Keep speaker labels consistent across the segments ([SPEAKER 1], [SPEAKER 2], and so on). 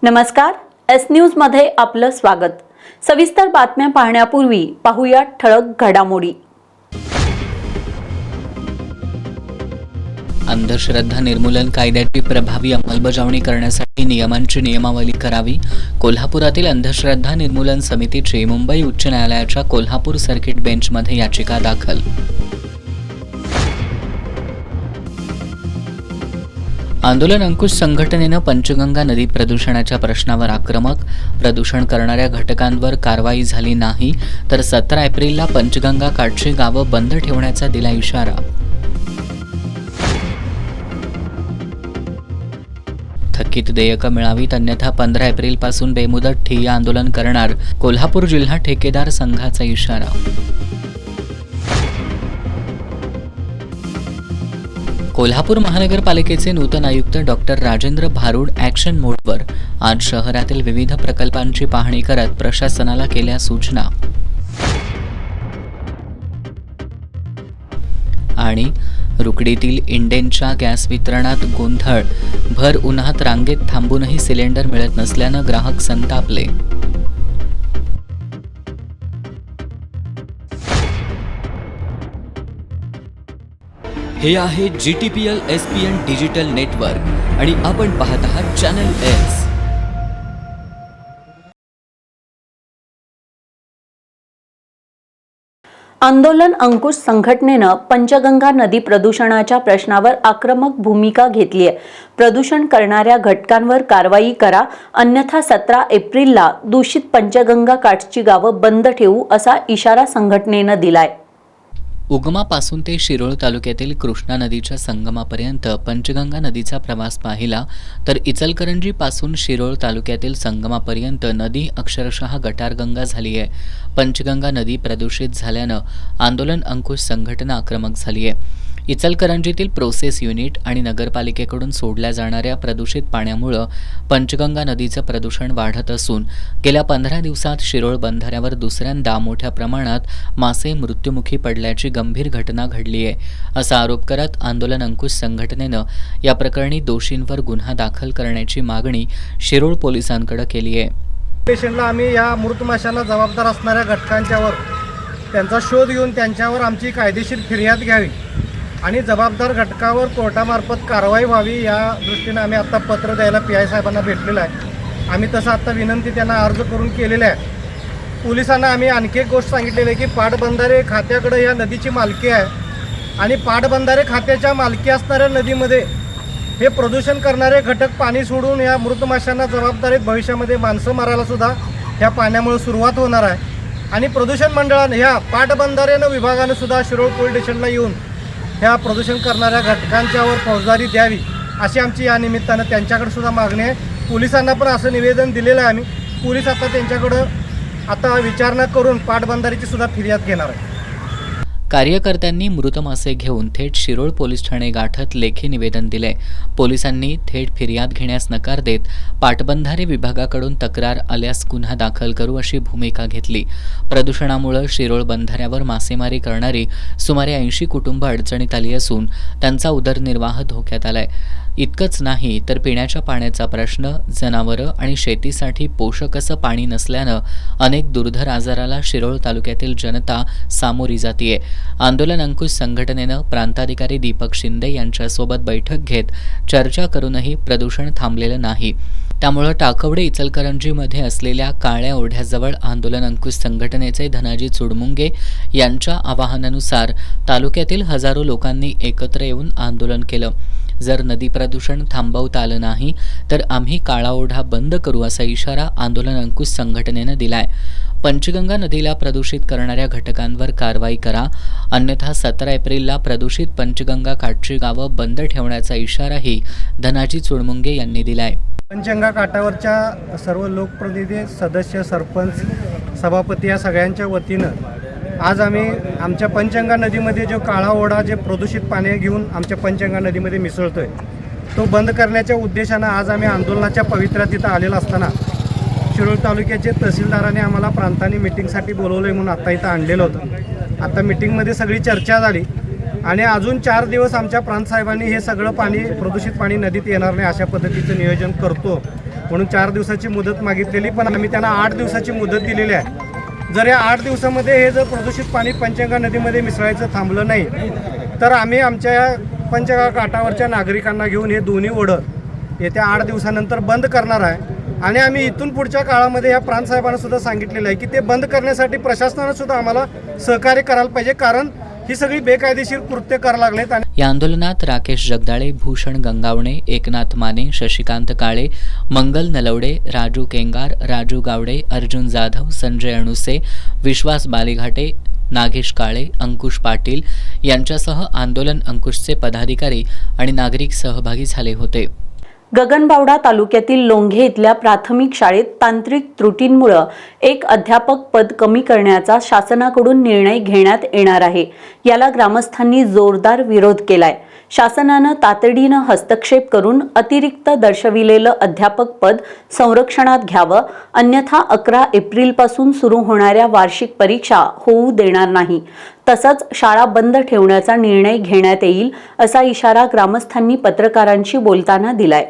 [SPEAKER 1] नमस्कार, S news मध्ये आपलं स्वागत। सविस्तर बातम्या पाहण्यापूर्वी पाहूया ठळक घडामोडी।
[SPEAKER 2] अंधश्रद्धा निर्मूलन कायद्याची प्रभावी अंमलबजावणी करण्यासाठी नियमांची नियमावली करावी। कोल्हापुरातील अंधश्रद्धा निर्मूलन समितीची मुंबई उच्च न्यायालयाच्या कोल्हापूर सर्किट बेंचमध्ये याचिका दाखल। आंदोलन अंकुश संघटनेनं पंचगंगा नदी प्रदूषणाच्या प्रश्नावर आक्रमक, प्रदूषण करणाऱ्या घटकांवर कारवाई झाली नाही तर 17 एप्रिलला पंचगंगा काठची गावं बंद ठेवण्याचा दिला इशारा। थकीत देयकं मिळावीत अन्यथा 15 एप्रिलपासून बेमुदत ठिय्या आंदोलन करणार, कोल्हापूर जिल्हा ठेकेदार संघाचा इशारा। कोल्हापूर महानगरपालिकेचे नूतन आयुक्त डॉक्टर राजेंद्र भारूड ॲक्शन मोडवर आज शहरातील विविध प्रकल्पांची पाहणी करत प्रशासनाला केल्या सूचना। आणि रुकडीतील इंडेनच्या गॅस वितरणात गोंधळ, भर उन्हात रांगेत थांबूनही सिलेंडर मिळत नसल्यानं ग्राहक संतापले।
[SPEAKER 3] हे आहे GTPL SPN डिजिटल नेटवर्क आणि आपण पाहत आहात चॅनल एस।
[SPEAKER 1] आंदोलन अंकुश संघटनेनं पंचगंगा नदी प्रदूषणाच्या प्रश्नावर आक्रमक भूमिका घेतली आहे। प्रदूषण करणाऱ्या घटकांवर कारवाई करा, अन्यथा 17 एप्रिलला दूषित पंचगंगा काठची गावं बंद ठेवू असा इशारा संघटनेनं दिलाय।
[SPEAKER 2] उगमापासून ते शिरोळ तालुक्यातील कृष्णा नदीच्या संगमापर्यंत पंचगंगा नदीचा प्रवास पाहिला तर इचलकरंजीपासून शिरोळ तालुक्यातील संगमापर्यंत नदी अक्षरशः गटारगंगा झाली आहे। पंचगंगा नदी प्रदूषित झाल्यानं आंदोलन अंकुश संघटना आक्रमक झाली आहे। इचलकरंजीतील प्रोसेस युनिट आणि नगरपालिकेकडून सोडल्या जाणाऱ्या प्रदूषित पाण्यामुळे पंचगंगा नदीचं प्रदूषण वाढत असून गेल्या 15 दिवसात शिरोळ बंधाऱ्यावर दुसऱ्यांदा मोठ्या प्रमाणात मासे मृत्युमुखी पडल्याची गंभीर घटना घडली आहे, असा आरोप करत आंदोलन अंकुश संघटनेनं या प्रकरणी दोषींवर गुन्हा दाखल करण्याची मागणी शिरोळ पोलिसांकडे केली आहे।
[SPEAKER 4] स्टेशनला आम्ही या मृत माशांना जबाबदार असणाऱ्या घटकांच्यावर त्यांचा शोध घेऊन त्यांच्यावर आमची कायदेशीर फिर्याद घ्यावी आणि जबाबदार घटकावर कोर्टामार्फत कारवाई व्हावी या दृष्टीने आम्ही आता पत्र द्यायला PI साहेबांना भेटलेलं आहे। आम्ही तसं आता विनंती त्यांना अर्ज करून केलेला आहे। पोलिसांना आम्ही आणखी एक गोष्ट सांगितलेली आहे की पाटबंधारे खात्याकडे या नदीची मालकी आहे आणि पाटबंधारे खात्याच्या मालकी असणाऱ्या नदीमध्ये हे प्रदूषण करणारे घटक पाणी सोडून या मृत माशांना जबाबदारीत भविष्यामध्ये माणसं मारायला सुद्धा ह्या पाण्यामुळे सुरुवात होणार आहे। आणि प्रदूषण मंडळानं ह्या पाटबंधारे विभागानं सुद्धा शिरोळ पोलीस स्टेशनला येऊन ह्या प्रदूषण करणाऱ्या घटकांच्यावर फौजदारी द्यावी अशी आमची या निमित्तानं त्यांच्याकडे सुद्धा मागणी आहे। पोलिसांना पण असं निवेदन दिलेलं आहे आम्ही। पोलीस आता त्यांच्याकडं आता विचारणा करून पाटबंधारीची सुद्धा फिर्याद घेणार आहे।
[SPEAKER 2] कार्यकर्त्यांनी मृत मासे घेऊन थेट शिरोळ पोलीस ठाणे गाठत लेखी निवेदन दिले। पोलिसांनी थेट फिर्याद घेण्यास नकार देत पाटबंधारे विभागाकडून तक्रार आल्यास गुन्हा दाखल करू अशी भूमिका घेतली। प्रदूषणामुळे शिरोळ बंधाऱ्यावर मासेमारी करणारी सुमारे 80 कुटुंब अडचणीत आली असून त्यांचा उदरनिर्वाह धोक्यात आलाय। इतकंच नाही तर पिण्याच्या पाण्याचा प्रश्न, जनावरं आणि शेतीसाठी पोषक असं पाणी नसल्यानं अनेक दुर्धर आजाराला शिरोळ तालुक्यातील जनता सामोरी जातीये। आंदोलन अंकुश संघटनेनं प्रांताधिकारी दीपक शिंदे यांच्यासोबत बैठक घेत चर्चा करूनही प्रदूषण थांबलेलं नाही। त्यामुळे टाकवडे इचलकरंजीमध्ये असलेल्या काळ्या ओढ्याजवळ आंदोलन अंकुश संघटनेचे धनाजी चुडमुंगे यांच्या आवाहनानुसार तालुक्यातील हजारो लोकांनी एकत्र येऊन आंदोलन केलं। जर नदी प्रदूषण थांबवता आलं नाही तर आम्ही काळा ओढा बंद करू असा इशारा आंदोलन अंकुश संघटनेनं दिलाय। पंचगंगा नदीला प्रदूषित करणाऱ्या घटकांवर कारवाई करा, अन्यथा 17 एप्रिलला प्रदूषित पंचगंगा काठची गावं बंद ठेवण्याचा इशाराही धनाजी चुडमुंगे यांनी दिलाय।
[SPEAKER 4] पंचगंगा काठावरच्या सर्व लोकप्रतिनिधी, सदस्य, सरपंच, सभापती या सगळ्यांच्या वतीनं आज आम्ही आमच्या पंचगंगा नदीमध्ये जो काळा ओढा जे प्रदूषित पाणी घेऊन आमच्या पंचगंगा नदीमध्ये मिसळतोय तो बंद करण्याच्या उद्देशानं आज आम्ही आंदोलनाच्या पवित्र्यात इथं आलेलो असताना शिरोळ तालुक्याचे तहसीलदारांनी आम्हाला प्रांतांनी मिटिंगसाठी बोलवलं आहे म्हणून आता इथं आणलेलं होतं। आता मिटिंगमध्ये सगळी चर्चा झाली आणि अजून 4 दिवस आमच्या प्रांत साहेबांनी हे सगळं पाणी प्रदूषित पाणी नदीत येणार नाही अशा पद्धतीचं नियोजन करतो म्हणून 4 दिवसाची मुदत मागितलेली, पण आम्ही त्यांना 8 दिवसाची मुदत दिलेली आहे. जर या 8 दिवसामध्ये हे जर प्रदूषित पाणी पंचगंगा नदीमध्ये मिसळायचं थांबलं नाही तर आम्ही आमच्या पंचगंगा काठावरच्या नागरिकांना घेऊन हे दोन्ही ओढं येत्या 8 दिवसानंतर बंद करणार आहे. आणि आम्ही इथून पुढच्या काळामध्ये या प्रांतसाहेबांना सुद्धा सांगितलेलं आहे की ते बंद करण्यासाठी प्रशासनानं सुद्धा आम्हाला सहकार्य करायला पाहिजे, कारण ही सगळी बेकायदेशीर कृत्य करायला लागलेत. आणि
[SPEAKER 2] या आंदोलनात राकेश जगदाळे, भूषण गंगावणे, एकनाथ माने, शशिकांत काळे, मंगल नलवडे, राजू केंगार, राजू गावडे, अर्जुन जाधव, संजय अणुसे, विश्वास बालेघाटे, नागेश काळे, अंकुश पाटील यांच्यासह आंदोलन अंकुशचे पदाधिकारी आणि नागरिक सहभागी झाले होते.
[SPEAKER 1] गगनबावडा तालुक्यातील लोंघे इथल्या प्राथमिक शाळेत तांत्रिक त्रुटींमुळे एक अध्यापक पद कमी करण्याचा शासनाकडून निर्णय घेण्यात येणार आहे. याला ग्रामस्थांनी जोरदार विरोध केलाय. शासनानं तातडीनं हस्तक्षेप करून अतिरिक्त दर्शविलेलं अध्यापक पद संरक्षणात घ्यावं, अन्यथा 11 एप्रिलपासून सुरू होणाऱ्या वार्षिक परीक्षा होऊ देणार नाही. तसंच शाळा बंद ठेवण्याचा निर्णय घेण्यात येईल असा इशारा ग्रामस्थांनी पत्रकारांशी बोलताना दिलाय.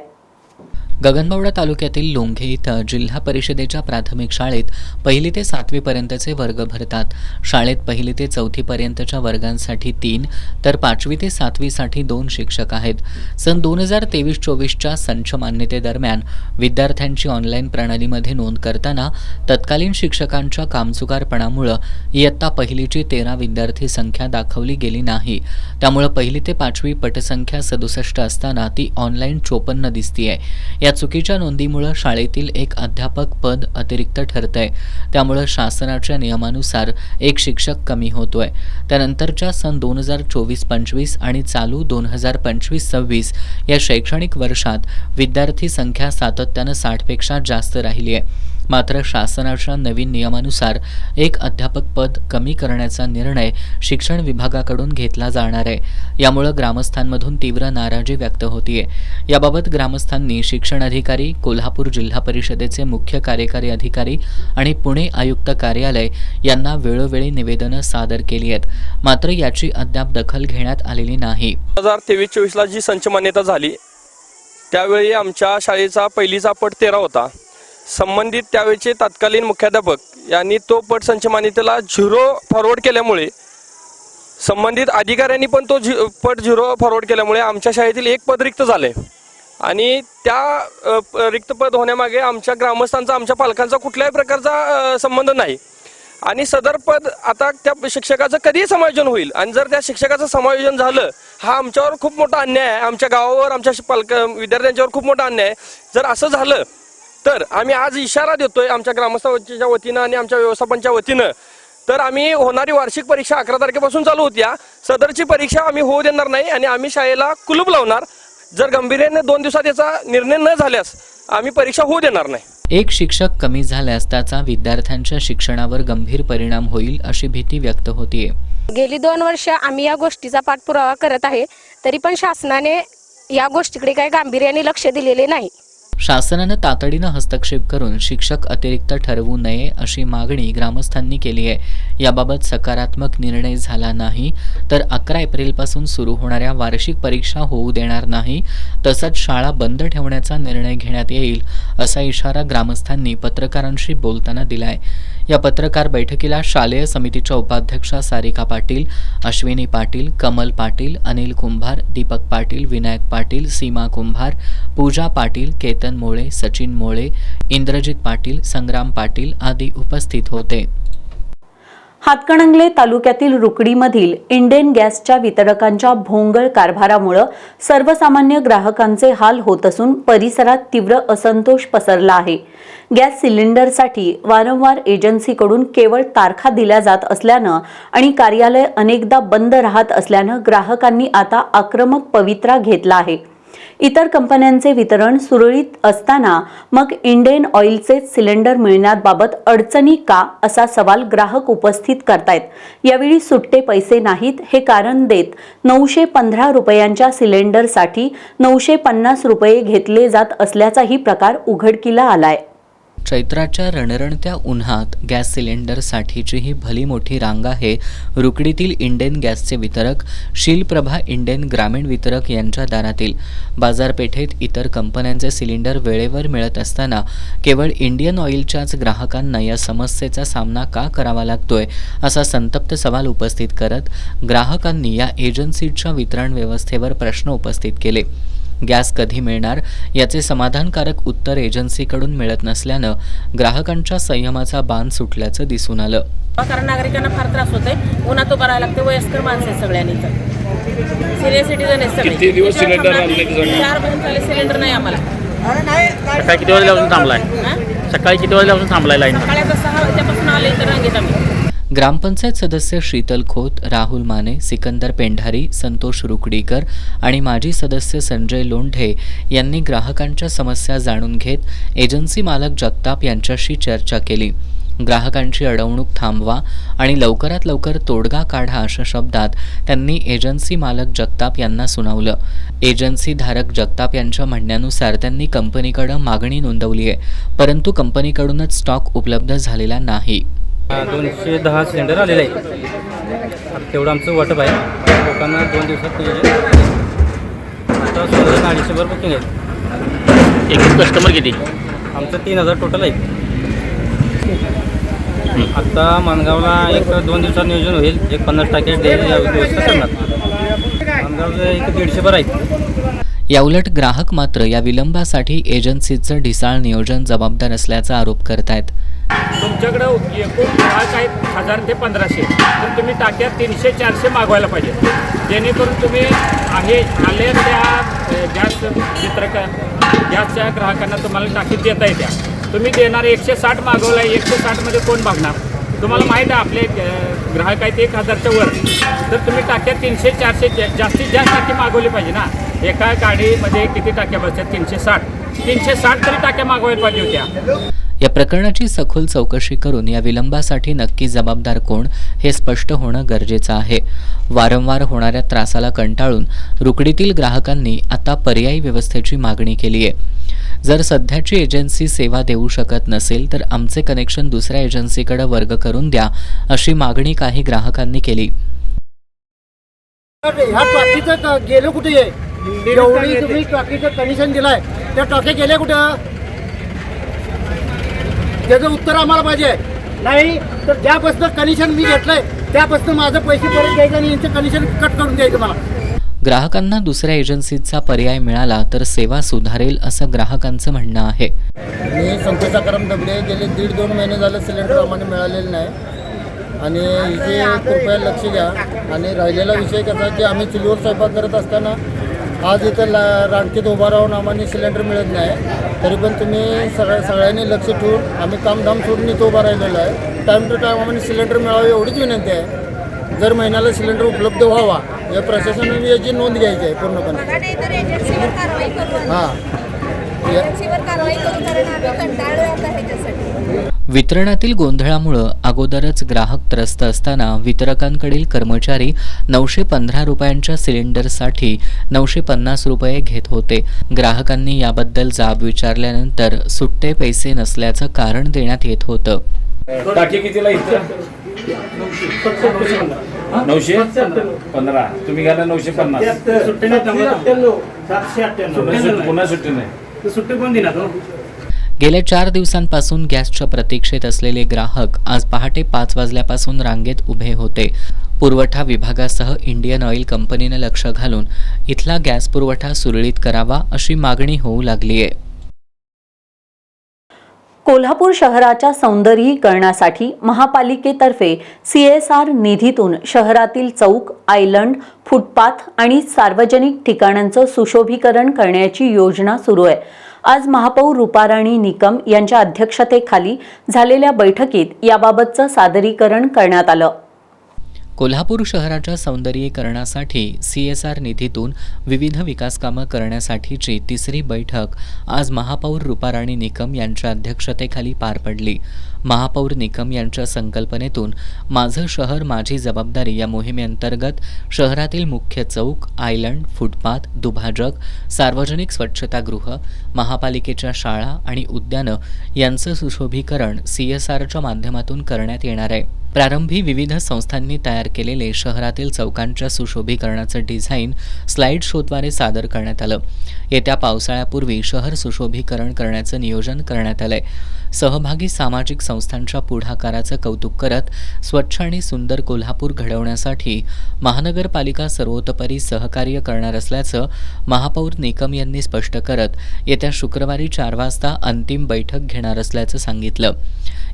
[SPEAKER 2] गगनबावडा तालुक्यातील लोंघे इथं जिल्हा परिषदेच्या प्राथमिक शाळेत 1ली ते 7वी पर्यंतचे वर्ग भरतात. शाळेत 1ली ते 4थी पर्यंतच्या वर्गांसाठी 3 तर 5वी ते 7वी साठी 2 शिक्षक आहेत. सन 2023-24च्या संच मान्यतेदरम्यान विद्यार्थ्यांची ऑनलाईन प्रणालीमध्ये नोंद करताना तत्कालीन शिक्षकांच्या कामचुकारपणामुळे इयत्ता 1लीची 13 विद्यार्थी संख्या दाखवली गेली नाही. त्यामुळे 1ली ते 5वी पटसंख्या 67 असताना ती ऑनलाईन 54 दिसतीये. या चुकीच्या नोंदीमुळे शाळेतील एक अध्यापक पद अतिरिक्त ठरतंय. त्यामुळे शासनाच्या नियमानुसार एक शिक्षक कमी होतोय. त्यानंतरच्या सन 2024-25 आणि चालू 2025-26 या शैक्षणिक वर्षात विद्यार्थी संख्या सातत्यानं 60पेक्षा जास्त राहिली आहे. मात्र शासनाच्या नवीन नियमानुसार एक अध्यापक पद कमी करण्याचा निर्णय शिक्षण विभागाकडून घेतला जाणार आहे. यामुळे ग्रामस्थांमधून तीव्र नाराजी व्यक्त होतीये. याबाबत ग्रामस्थांनी शिक्षण अधिकारी, कोल्हापूर जिल्हा परिषदेचे मुख्य कार्यकारी अधिकारी आणि पुणे आयुक्त कार्यालय यांना वेळोवेळी निवेदनं सादर केली आहेत. मात्र याची अद्याप दखल घेण्यात आलेली नाही.
[SPEAKER 5] 2023-24ला जी संच मान्यता झाली त्यावेळी आमच्या शाळेचा 1लीचा पट 13 होता. संबंधित त्यावेळेचे तत्कालीन मुख्याध्यापक यांनी तो पट संच मान्यतेला 0 फॉरवर्ड केल्यामुळे संबंधित अधिकाऱ्यांनी पण तो पट 0 फॉरवर्ड केल्यामुळे आमच्या शाळेतील एक पद रिक्त झाले. आणि त्या रिक्त पद होण्यामागे आमच्या ग्रामस्थांचा, आमच्या पालकांचा कुठल्याही प्रकारचा संबंध नाही. आणि सदर पद आता त्या शिक्षकाचं कधीही समायोजन होईल. आणि जर त्या शिक्षकाचं समायोजन झालं, हा आमच्यावर खूप मोठा अन्याय आहे. आमच्या गावावर, आमच्या विद्यार्थ्यांच्यावर खूप मोठा अन्याय आहे. जर असं झालं तर आम्ही आज इशारा देतोय आमच्या ग्रामस्थांच्या वतीनं आणि आमच्या व्यवस्थापनाच्या वतीनं, तर आम्ही होणारी वार्षिक परीक्षा 11 तारखेपासून चालू होत्या, सदरची परीक्षा आम्ही होऊ देणार नाही आणि आम्ही शाळेला कुलूप लावणार. जर गंभीर्याने 2 दिवसात याचा निर्णय न झाल्यास आम्ही परीक्षा होऊ देणार नाही.
[SPEAKER 2] एक शिक्षक कमी झाल्यास त्याचा विद्यार्थ्यांच्या शिक्षणावर गंभीर परिणाम होईल अशी भीती व्यक्त होतीये.
[SPEAKER 6] गेली 2 वर्ष आम्ही या गोष्टीचा पाठपुरावा करत आहे, तरी पण शासनाने या गोष्टीकडे काही गांभीर्याने लक्ष दिलेले नाही.
[SPEAKER 2] शासनानं तातडीनं हस्तक्षेप करून शिक्षक अतिरिक्त ठरवू नये अशी मागणी ग्रामस्थांनी केली आहे. याबाबत सकारात्मक निर्णय झाला नाही तर 11 एप्रिलपासून सुरू होणाऱ्या वार्षिक परीक्षा होऊ देणार नाही. तसंच शाळा बंद ठेवण्याचा निर्णय घेण्यात येईल असा इशारा ग्रामस्थांनी पत्रकारांशी बोलताना दिलाय. या पत्रकार बैठकीला शालेय समितीच्या उपाध्यक्षा सारिका पाटील, अश्विनी पाटील, कमल पाटील, अनिल कुंभार, दीपक पाटील, विनायक पाटील, सीमा कुंभार, पूजा पाटील, केतन मोळे, सचिन मोळे, इंद्रजित पाटील, संग्राम पाटील आदी उपस्थित होते.
[SPEAKER 1] हातकणंगले तालुक्यातील रुकडीमधील इंडेन गॅसच्या वितरकांच्या भोंगळ कारभारामुळे सर्वसामान्य ग्राहकांचे हाल होत असून परिसरात तीव्र असंतोष पसरला आहे. गॅस सिलेंडरसाठी वारंवार एजन्सीकडून केवळ तारखा दिल्या जात असल्यानं आणि कार्यालय अनेकदा बंद राहत असल्यानं ग्राहकांनी आता आक्रमक पवित्रा घेतला आहे. इतर कंपन्यांचे वितरण सुरळीत असताना मग इंडियन ऑइलचे सिलेंडर मिळण्याबाबत अडचणी का असा सवाल ग्राहक उपस्थित करतायत. यावेळी सुट्टे पैसे नाहीत हे कारण देत 915 रुपयांच्या सिलेंडरसाठी 950 रुपये घेतले जात असल्याचाही प्रकार उघडकीला आलाय.
[SPEAKER 2] चैत्राच्या रणरणत्या उन्हात गॅस सिलेंडरसाठीची ही भली मोठी रांग आहे रुकडीतील इंडेन गॅसचे वितरक शीलप्रभा इंडेन ग्रामीण वितरक यांच्या दारातील. बाजारपेठेत इतर कंपन्यांचे सिलेंडर वेळेवर मिळत असताना केवळ इंडियन ऑइलच्याच ग्राहकांना या समस्येचा सामना का करावा लागतोय असा संतप्त सवाल उपस्थित करत ग्राहकांनी या एजन्सीच्या वितरण व्यवस्थेवर प्रश्न उपस्थित केले. गॅस कधी मिळणार याचे समाधानकारक उत्तर एजन्सीकडून मिळत नसल्यानं ग्राहकांच्या संयमाचा बांध सुटल्याचं दिसून आलं.
[SPEAKER 7] कारण नागरिकांना फार त्रास होतोय. उन्हात उभं राहायला लागते. वयस्कर माणसं आहेत सगळ्यांनी. तर सिनियर सिटीजन आहेत सगळे.
[SPEAKER 8] किती दिवस सिलेंडर आणले?
[SPEAKER 7] 4 महिने झाले सिलेंडर नाही आम्हाला.
[SPEAKER 9] सकाळी किती वाजल्यापासून थांबलाय? सकाळी किती वाजल्यापासून थांबलाय लाईन?
[SPEAKER 7] सकाळी आता 6 वाजल्यापासून आले तर रांगेत आम्ही.
[SPEAKER 2] ग्रामपंचायत सदस्य शीतल खोत, राहुल माने, सिकंदर पेंढारी, संतोष रुकडीकर आणि माजी सदस्य संजय लोंढे यांनी ग्राहकांच्या समस्या जाणून घेत एजन्सी मालक जगताप यांच्याशी चर्चा केली. ग्राहकांची अडवणूक थांबवा आणि लवकरात लवकर तोडगा काढा अशा शब्दात त्यांनी एजन्सी मालक जगताप यांना सुनावलं. एजन्सी धारक जगताप यांच्या म्हणण्यानुसार त्यांनी कंपनीकडे मागणी नोंदवली आहे, परंतु कंपनीकडूनच स्टॉक उपलब्ध झालेला नाही.
[SPEAKER 9] 210 सिलेंडर आलेले आहेत. आता तेवढं आमचं वाटप आहे. लोकांना 2 दिवसात आता 250 बुकिंग आहेत.
[SPEAKER 8] एकूण कस्टमर किती?
[SPEAKER 9] आमचं 3000 टोटल आहे. आता माणगावला 1-2 दिवसात नियोजन होईल. 50% व्यवस्था करणार. माणगावचं 150 आहेत.
[SPEAKER 2] याउलट ग्राहक मात्र या विलंबासाठी एजन्सीचं ढिसाळ नियोजन जबाबदार असल्याचा आरोप करतायत.
[SPEAKER 10] तुमच्याकडं एकूण ग्राहक आहेत 1000 ते 1500, तर तुम्ही टाक्या 300-400 मागवायला पाहिजे, जेणेकरून तुम्ही आलेल्या गॅस वितरक गॅसच्या ग्राहकांना तुम्हाला टाकी देता येत्या. तुम्ही देणार 160 मागवला आहे, 160मध्ये कोण मागणार? तुम्हाला माहीत आहे आपले ग्राहक आहेत 1000च्या वर, तर तुम्ही टाक्या 300-400 जास्तीत जास्त टाकी मागवली पाहिजे ना. एका गाडीमध्ये किती टाक्या बसतात? 360 तरी टाक्या मागवायला पाहिजे होत्या.
[SPEAKER 2] या प्रकरणाची सखोल चौकशी करून या विलंबासाठी नक्की जबाबदार कोण हे स्पष्ट होणं गरजेचं आहे. वारंवार होणाऱ्या त्रासाला कंटाळून रुकडीतील ग्राहकांनी आता पर्यायी व्यवस्थेची मागणी केली आहे. जर सध्याची एजन्सी सेवा देऊ शकत नसेल तर आमचे कनेक्शन दुसऱ्या एजन्सीकडे वर्ग करून द्या अशी मागणी काही ग्राहकांनी केली.
[SPEAKER 4] ह्या टाकीचं गेलं कुठे आहे? एवढी तुम्ही टाकीचं कनेक्शन दिलाय, त्या टाक्या गेल्या कुठं? त्याचं उत्तर आम्हाला पाहिजे. नाही तर ज्यापासून कनेक्शन मी घेतलंय त्यापासून माझं पैसे परत द्यायचं आणि यांचं कनेक्शन कट करून द्यायचं मला.
[SPEAKER 2] ग्राहकांना दुसऱ्या एजन्सीचा पर्याय मिळाला तर सेवा सुधारेल असं ग्राहकांचं म्हणणं आहे.
[SPEAKER 11] मी संतोष आकाराम दगडे. गेले 1.5-2 महिने झाले सिलेंडर आम्हाला मिळालेलं नाही आणि इथे कृपया लक्ष द्या. आणि राहिलेला विषय कसा की आम्ही चुलीवर स्वयंपाक करत असताना आज इथं रांगेत उभा राहून आम्हाला सिलेंडर मिळत नाही. तरी पण तुम्ही सगळ्यांनी लक्ष ठेवून आम्ही कामधाम सोडून इथं उभा राहिलेलो आहे. टाईम टू टाईम आम्हाला सिलेंडर मिळावे एवढीच विनंती आहे. जर महिन्याला सिलेंडर उपलब्ध व्हावा या प्रशासनाने याची नोंद घ्यायची आहे पूर्णपणे.
[SPEAKER 2] वितरणातील गोंधळामुळे अगोदरच ग्राहक त्रस्त असताना वितरकांकडील कर्मचारी 915 रुपयांच्या सिलेंडरसाठी 950 रुपये घेत होते. ग्राहकांनी याबद्दल जाब विचारल्यानंतर सुट्टे पैसे नसल्याचं कारण देण्यात येत होतं.
[SPEAKER 8] टाकी कितीला इथं? 915. तुम्ही घ्यायला 950.
[SPEAKER 4] सुट्टी
[SPEAKER 8] पुन्हा सुट्टी नाही.
[SPEAKER 4] सुट्टी कोण दिला तो?
[SPEAKER 2] गेल्या 4 दिवसांपासून गॅसच्या प्रतीक्षेत असलेले ग्राहक आज पहाटे 5 वाजल्यापासून रांगेत उभे होते. पुरवठा विभागासह इंडियन ऑइल कंपनीनं लक्ष घालून इथला गॅस पुरवठा सुरळीत करावा अशी मागणी होऊ लागली आहे.
[SPEAKER 1] कोल्हापूर शहराच्या सौंदर्यीकरणासाठी महापालिकेतर्फे CSR निधीतून शहरातील चौक, आयलंड, फुटपाथ आणि सार्वजनिक ठिकाणांचं सुशोभीकरण करण्याची योजना सुरू आहे. आज महापौर रुपाराणी निकम यांच्या अध्यक्षतेखाली झालेल्या बैठकीत याबाबतचं सादरीकरण करण्यात आलं.
[SPEAKER 2] कोल्हापूर शहराच्या सौंदर्यीकरणासाठी CSR निधीतून विविध विकासकामं करण्यासाठीची 3री बैठक आज महापौर रुपाराणी निकम यांच्या अध्यक्षतेखाली पार पडली. महापौर निकम यांच्या संकल्पनेतून माझं शहर माझी जबाबदारी या मोहिमेअंतर्गत शहरातील मुख्य चौक, आयलंड, फुटपाथ, दुभाजक, सार्वजनिक स्वच्छतागृह, महापालिकेच्या शाळा आणि उद्यानं यांचं सुशोभीकरण CSRच्या माध्यमातून करण्यात येणार आहे. प्रारंभी विविध संस्थांनी तयार केलेले शहरातील चौकांच्या सुशोभीकरणाचं डिझाईन स्लाइड शोद्वारे सादर करण्यात आलं. येत्या पावसाळ्यापूर्वी शहर सुशोभीकरण करण्याचं नियोजन करण्यात आलंय. सहभागी सामाजिक संस्थांच्या पुढाकाराचं कौतुक करत स्वच्छ आणि सुंदर कोल्हापूर घडवण्यासाठी महानगरपालिका सर्वतोपरी सहकार्य करणार असल्याचं महापौर निकम यांनी स्पष्ट करत येत्या शुक्रवारी 4 वाजता अंतिम बैठक घेणार असल्याचं सांगितलं.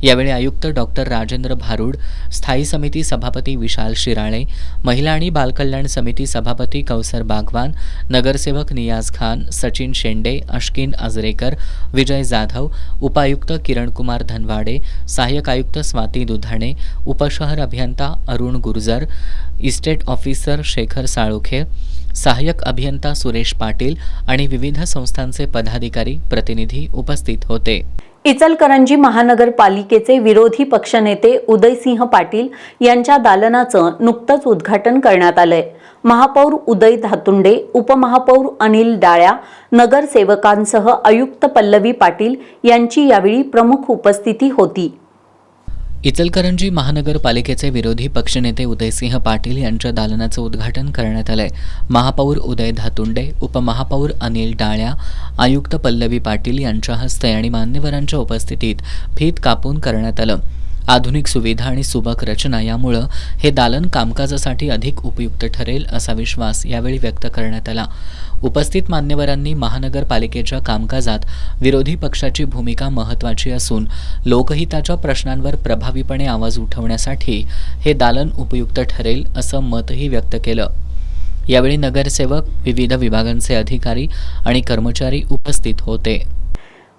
[SPEAKER 2] यावेळी आयुक्त डॉक्टर राजेंद्र भारूड, स्थायी समिती सभापती विशाल शिराळे, महिला आणि बालकल्याण समिती सभापती कौसर बागवान, नगरसेवक नियाज खान, सचिन शेंडे, अश्किन आजरेकर, विजय जाधव, उपायुक्त किरणकुमार धनवाडे, सहाय्यक आयुक्त स्वाती दुधाणे, उपशहर अभियंता अरुण गुर्जर, इस्टेट ऑफिसर शेखर साळोखे, सहाय्यक अभियंता सुरेश पाटील आणि विविध संस्थांचे पदाधिकारी प्रतिनिधी उपस्थित होते.
[SPEAKER 1] इचलकरंजी महानगरपालिकेचे विरोधी पक्षनेते उदयसिंह पाटील यांच्या दालनाचं नुकतंच उद्घाटन करण्यात आलंय. महापौर उदय धातुंडे, उपमहापौर अनिल डाळ्या, नगरसेवकांसह आयुक्त पल्लवी पाटील यांची यावेळी प्रमुख उपस्थिती होती.
[SPEAKER 2] इचलकरंजी महानगरपालिकेचे विरोधी पक्षनेते उदयसिंह पाटील यांच्या दालनाचं उद्घाटन करण्यात आलंय. महापौर उदय धातुंडे, उपमहापौर अनिल डाळ्या, आयुक्त पल्लवी पाटील यांच्या हस्ते आणि मान्यवरांच्या उपस्थितीत फीत कापून करण्यात आलं. आधुनिक सुविधा आणि सुबक रचना यामुळं हे दालन कामकाजासाठी अधिक उपयुक्त ठरेल असा विश्वास यावेळी व्यक्त करण्यात आला. उपस्थित मान्यवरांनी महानगरपालिकेच्या कामकाजात विरोधी पक्षाची भूमिका महत्त्वाची असून लोकहिताच्या प्रश्नांवर प्रभावीपणे आवाज उठवण्यासाठी हे दालन उपयुक्त ठरेल असं मतही व्यक्त केलं. यावेळी नगरसेवक, विविध विभागांचे अधिकारी आणि कर्मचारी उपस्थित होते.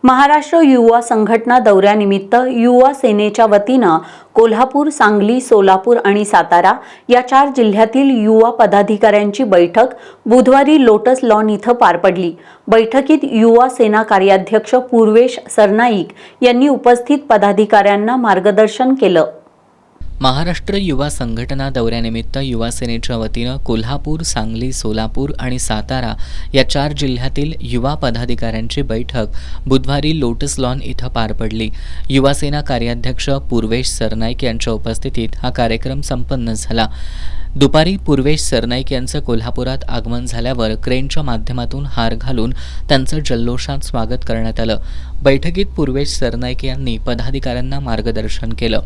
[SPEAKER 1] महाराष्ट्र युवा संघटना दौऱ्यानिमित्त युवा सेनेच्या वतीनं कोल्हापूर, सांगली, सोलापूर आणि सातारा या 4 जिल्ह्यातील युवा पदाधिकाऱ्यांची बैठक बुधवारी लोटस लॉन इथं पार पडली. बैठकीत युवा सेना कार्याध्यक्ष पूर्वेश सरनाईक यांनी उपस्थित पदाधिकाऱ्यांना मार्गदर्शन केलं.
[SPEAKER 2] महाराष्ट्र युवा संघटना दौऱ्यानिमित्त युवा सेनेच्या वतीनं कोल्हापूर, सांगली, सोलापूर आणि सातारा या 4 जिल्ह्यातील युवा पदाधिकाऱ्यांची बैठक बुधवारी लोटस लॉन इथं पार पडली. युवा सेना कार्याध्यक्ष पूर्वेश सरनाईक यांच्या उपस्थितीत हा कार्यक्रम संपन्न झाला. दुपारी पूर्वेश सरनाईक यांचं कोल्हापुरात आगमन झाल्यावर क्रेनच्या माध्यमातून हार घालून त्यांचं जल्लोषात स्वागत करण्यात आलं. बैठकीत पूर्वेश सरनाईक यांनी पदाधिकाऱ्यांना मार्गदर्शन केलं.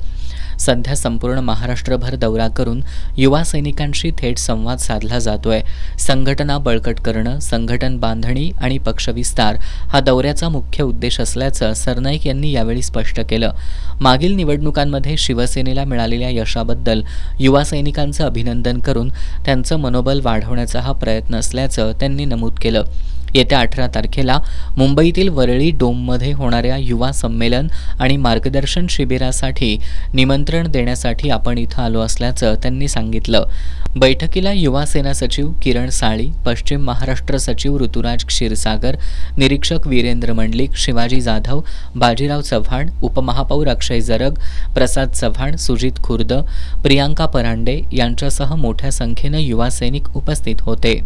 [SPEAKER 2] सध्या संपूर्ण महाराष्ट्रभर दौरा करून युवा सैनिकांशी थेट संवाद साधला जातोय. संघटना बळकट करणं, संघटन बांधणी आणि पक्षविस्तार हा दौऱ्याचा मुख्य उद्देश असल्याचं सरनाईक यांनी यावेळी स्पष्ट केलं. मागील निवडणुकांमध्ये शिवसेनेला मिळालेल्या यशाबद्दल युवा सैनिकांचं अभिनंदन करून त्यांचं मनोबल वाढवण्याचा हा प्रयत्न असल्याचं त्यांनी नमूद केलं. येत्या 18 तारखेला मुंबईतील वरळी डोममध्ये होणाऱ्या युवा संमेलन आणि मार्गदर्शन शिबिरासाठी निमंत्रण देण्यासाठी आपण इथं आलो असल्याचं त्यांनी सांगितलं. बैठकीला युवा सेना सचिव किरण साळी, पश्चिम महाराष्ट्र सचिव ऋतुराज क्षीरसागर, निरीक्षक वीरेंद्र मंडलिक, शिवाजी जाधव, बाजीराव चव्हाण, उपमहापौर अक्षय जरग, प्रसाद चव्हाण, सुजित खुर्द, प्रियांका परांडे यांच्यासह मोठ्या संख्येनं युवा सैनिक उपस्थित होते.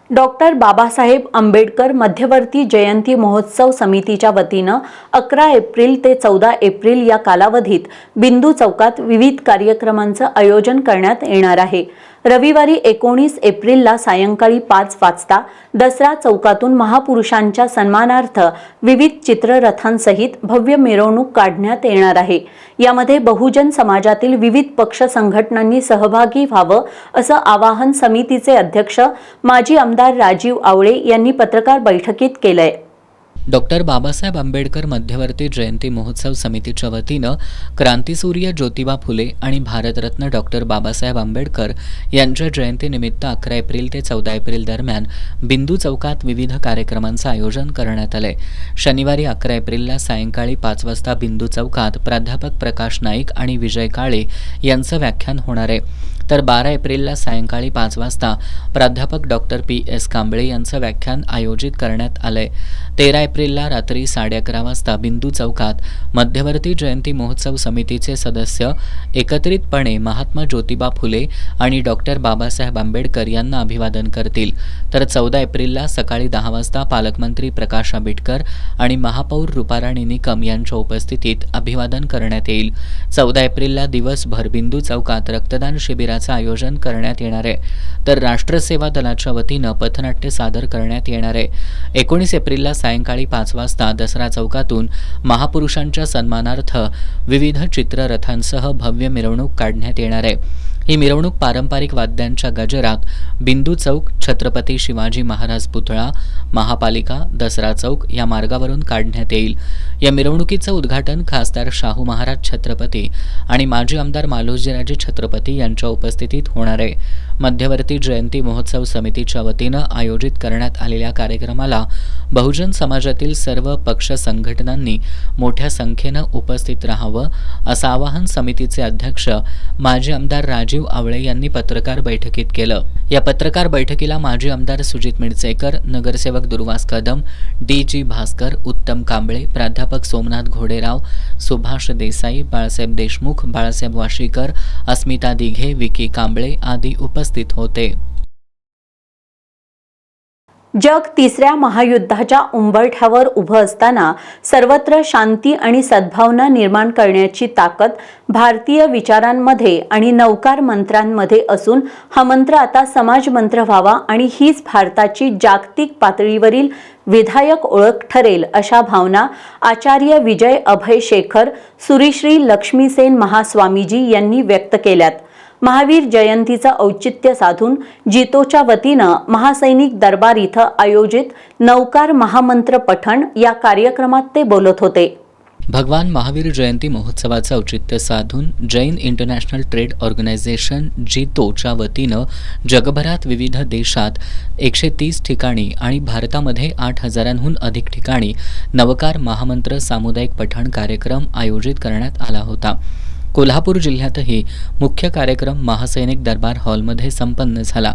[SPEAKER 1] डॉक्टर बाबासाहेब आंबेडकर मध्यवर्ती जयंती महोत्सव समितीच्या वतीनं 11 एप्रिल ते 14 एप्रिल या कालावधीत बिंदू चौकात विविध कार्यक्रमांचं आयोजन करण्यात येणार आहे. रविवारी 19 एप्रिलला सायंकाळी 5 वाजता दसरा चौकातून महापुरुषांच्या सन्मानार्थ विविध चित्ररथांसहित भव्य मिरवणूक काढण्यात येणार आहे. यामध्ये बहुजन समाजातील विविध पक्ष संघटनांनी सहभागी व्हावं असं आवाहन समितीचे अध्यक्ष माजी आमदार राजीव आवळे यांनी पत्रकार बैठकीत केलंय.
[SPEAKER 2] डॉक्टर बाबासाहेब आंबेडकर मध्यवर्ती जयंती महोत्सव समितीच्या वतीनं क्रांतीसूर्य ज्योतिबा फुले आणि भारतरत्न डॉक्टर बाबासाहेब आंबेडकर यांच्या जयंतीनिमित्त 11 एप्रिल ते 14 एप्रिल दरम्यान बिंदू चौकात विविध कार्यक्रमांचं आयोजन करण्यात आलंय. शनिवारी 11 एप्रिलला सायंकाळी 5 वाजता बिंदू चौकात प्राध्यापक प्रकाश नाईक आणि विजय काळे यांचं व्याख्यान होणार आहे. तर 12 एप्रिलला सायंकाळी 5 वाजता प्राध्यापक डॉक्टर PS कांबळे यांचं व्याख्यान आयोजित करण्यात आलंय. 13 एप्रिलला रात्री 11:30 वाजता बिंदू चौकात मध्यवर्ती जयंती महोत्सव समितीचे सदस्य एकत्रितपणे महात्मा ज्योतिबा फुले आणि डॉक्टर बाबासाहेब आंबेडकर यांना अभिवादन करतील. तर 14 एप्रिलला सकाळी 10 वाजता पालकमंत्री प्रकाश आंबेडकर आणि महापौर रुपाराणी निकम यांच्या उपस्थितीत अभिवादन करण्यात येईल. 14 एप्रिलला दिवसभर बिंदू चौकात रक्तदान शिबिराचं आयोजन करण्यात येणार आहे. तर राष्ट्रसेवा दलाच्या वतीनं पथनाट्य सादर करण्यात येणार आहे. 19 एप्रिलला सायंकाळी 5 वाजता दसरा चौकातून महापुरुषांच्या सन्मानार्थ विविध चित्ररथांसह भव्य मिरवणूक काढण्यात येणार आहे. ही मिरवणूक पारंपरिक वाद्यांच्या गजरात बिंदू चौक, छत्रपती शिवाजी महाराज पुतळा, महापालिका, दसरा चौक या मार्गावरून काढण्यात येईल. या मिरवणुकीचं उद्घाटन खासदार शाहू महाराज छत्रपती आणि माजी आमदार मालोजीराजे छत्रपती यांच्या उपस्थितीत होणार आहे. मध्यवर्ती जयंती महोत्सव समितीच्या वतीनं आयोजित करण्यात आलेल्या कार्यक्रमाला बहुजन समाजातील सर्व पक्ष संघटनांनी मोठ्या संख्येनं उपस्थित राहावं असं आवाहन समितीचे अध्यक्ष माजी आमदार राजीव आवळे यांनी पत्रकार बैठकीत केलं. या पत्रकार बैठकीला माजी आमदार सुजित मिरचेकर, नगरसेवक दुर्वास कदम, DG भास्कर, उत्तम कांबळे, प्राध्यापक सोमनाथ घोडेराव, सुभाष देसाई, बाळासाहेब देशमुख, बाळासाहेब वाशीकर, अस्मिता दिघे, विकी कांबळे आदी उपस्थित होते.
[SPEAKER 1] जग तिसऱ्या महायुद्धाच्या उंबरठ्यावर उभं असताना सर्वत्र शांती आणि सद्भावना निर्माण करण्याची ताकद भारतीय विचारांमध्ये आणि नवकार मंत्रांमध्ये असून हा मंत्र आता समाज मंत्र व्हावा आणि हीच भारताची जागतिक पातळीवरील विधायक ओळख ठरेल अशा भावना आचार्य विजय अभय शेखर सुरीश्री लक्ष्मीसेन महास्वामीजी यांनी व्यक्त केल्यात. महावीर जयंतीचं औचित्य साधून जितोच्या वतीनं महासैनिक दरबार इथं आयोजित नवकार महामंत्र पठण या कार्यक्रमात ते बोलत होते.
[SPEAKER 2] भगवान महावीर जयंती महोत्सवाचं औचित्य साधून जैन इंटरनॅशनल ट्रेड ऑर्गनायझेशन जितोच्या वतीनं जगभरात विविध देशात 130 ठिकाणी आणि भारतामध्ये 8,000हून अधिक ठिकाणी नवकार महामंत्र सामुदायिक पठण कार्यक्रम आयोजित करण्यात आला होता. कोल्हापूर जिल्ह्यातही मुख्य कार्यक्रम महासैनिक दरबार हॉलमध्ये संपन्न झाला.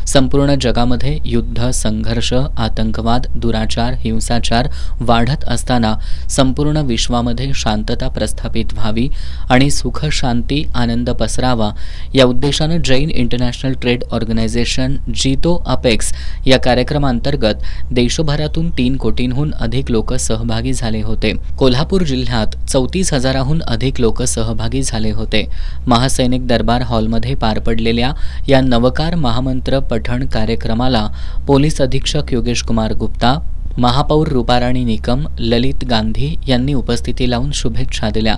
[SPEAKER 2] संपूर्ण जगामध्ये युद्ध, संघर्ष, आतंकवाद, दुराचार, हिंसाचार वाढत असताना संपूर्ण विश्वामध्ये शांतता प्रस्थापित व्हावी आणि सुख, शांती, आनंद पसरावा या उद्देशानं जैन इंटरनॅशनल ट्रेड ऑर्गनायझेशन जितो अपेक्स या कार्यक्रमांतर्गत देशभरातून 3 कोटींहून अधिक लोक सहभागी झाले होते. कोल्हापूर जिल्ह्यात 34,000हून अधिक लोक सहभागी झाले होते. महासैनिक दरबार हॉलमध्ये पार पडलेल्या या नवकार महामंत्र पठण कार्यक्रमाला पोलीस अधीक्षक योगेश कुमार गुप्ता, महापौर रुपाराणी निकम, ललित गांधी यांनी उपस्थिती लावून शुभेच्छा दिल्या.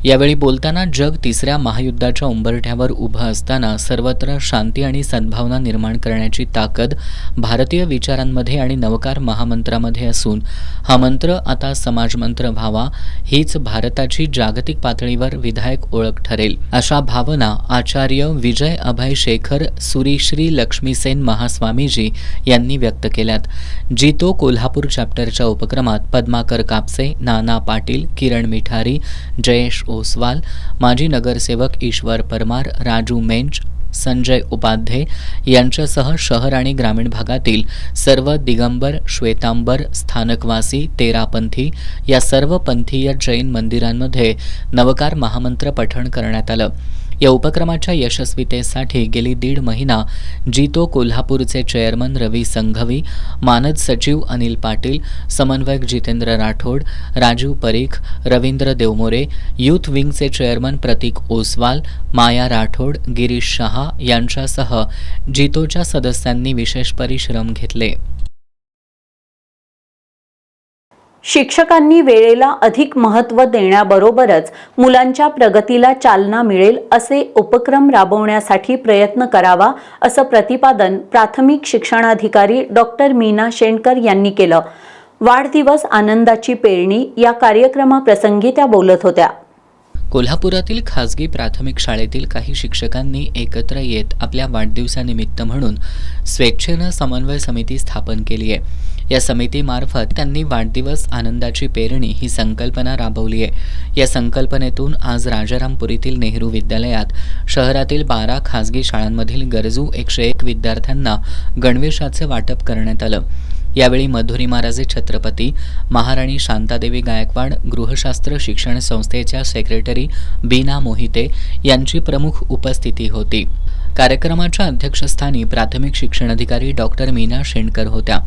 [SPEAKER 2] यावेळी बोलताना जग तिसऱ्या महायुद्धाच्या उंबरठ्यावर उभं असताना सर्वत्र शांती आणि सद्भावना निर्माण करण्याची ताकद भारतीय विचारांमध्ये आणि नवकार महामंत्रामध्ये असून हा मंत्र आता समाजमंत्र व्हावा हीच भारताची जागतिक पातळीवर विधायक ओळख ठरेल अशा भावना आचार्य विजय अभय शेखर सुरीश्री लक्ष्मीसेन महास्वामीजी यांनी व्यक्त केल्यात. जितो कोल्हापूर चॅप्टरच्या उपक्रमात पद्माकर कापसे, नाना पाटील, किरण मिठारी, जयेश ओसवाल, माजी नगरसेवक ईश्वर परमार, राजू मेंच, संजय उपाध्ये यांच्यासह शहर आणि ग्रामीण भागातील सर्व दिगंबर, श्वेतांबर, स्थानकवासी, तेरापंथी या सर्व पंथीय जैन मंदिरांमध्ये नवकार महामंत्र पठण करण्यात आलं. या उपक्रमाच्या यशस्वीतेसाठी गेली 1.5 महिना जितो कोल्हापूरचे चेअरमन रवी संघवी, मानद सचिव अनिल पाटील, समन्वयक जितेंद्र राठोड, राजीव परीख, रवींद्र देवमोरे, यूथ विंगचे चेअरमन प्रतीक ओसवाल, माया राठोड, गिरीश शहा यांच्यासह जितोच्या सदस्यांनी विशेष परिश्रम घेतले.
[SPEAKER 1] शिक्षकांनी वेळेला अधिक महत्त्व देण्याबरोबरच मुलांच्या प्रगतीला चालना मिळेल असे उपक्रम राबवण्यासाठी प्रयत्न करावा असं प्रतिपादन प्राथमिक शिक्षणाधिकारी डॉक्टर मीना शेणकर यांनी केलं. वाढदिवस आनंदाची पेरणी या कार्यक्रमाप्रसंगी त्या बोलत होत्या.
[SPEAKER 2] कोल्हापुरातील खासगी प्राथमिक शाळेतील काही शिक्षकांनी एकत्र येत आपल्या वाढदिवसानिमित्त म्हणून स्वेच्छेनं समन्वय समिती स्थापन केली आहे. या समितीमार्फत त्यांनी वाढदिवस आनंदाची पेरणी ही संकल्पना राबवली आहे. या संकल्पनेतून आज राजारामपुरीतील नेहरू विद्यालयात शहरातील 12 खासगी शाळांमधील गरजू 101 विद्यार्थ्यांना गणवेशाचे वाटप करण्यात आलं. यावेळी मधुरिमा राजे छत्रपती, महाराणी शांतादेवी गायकवाड गृहशास्त्र शिक्षण संस्थेच्या सेक्रेटरी बीना मोहिते यांची प्रमुख उपस्थिती होती. कार्यक्रमाच्या अध्यक्षस्थानी प्राथमिक शिक्षण अधिकारी डॉक्टर मीना शेंडकर होत्या.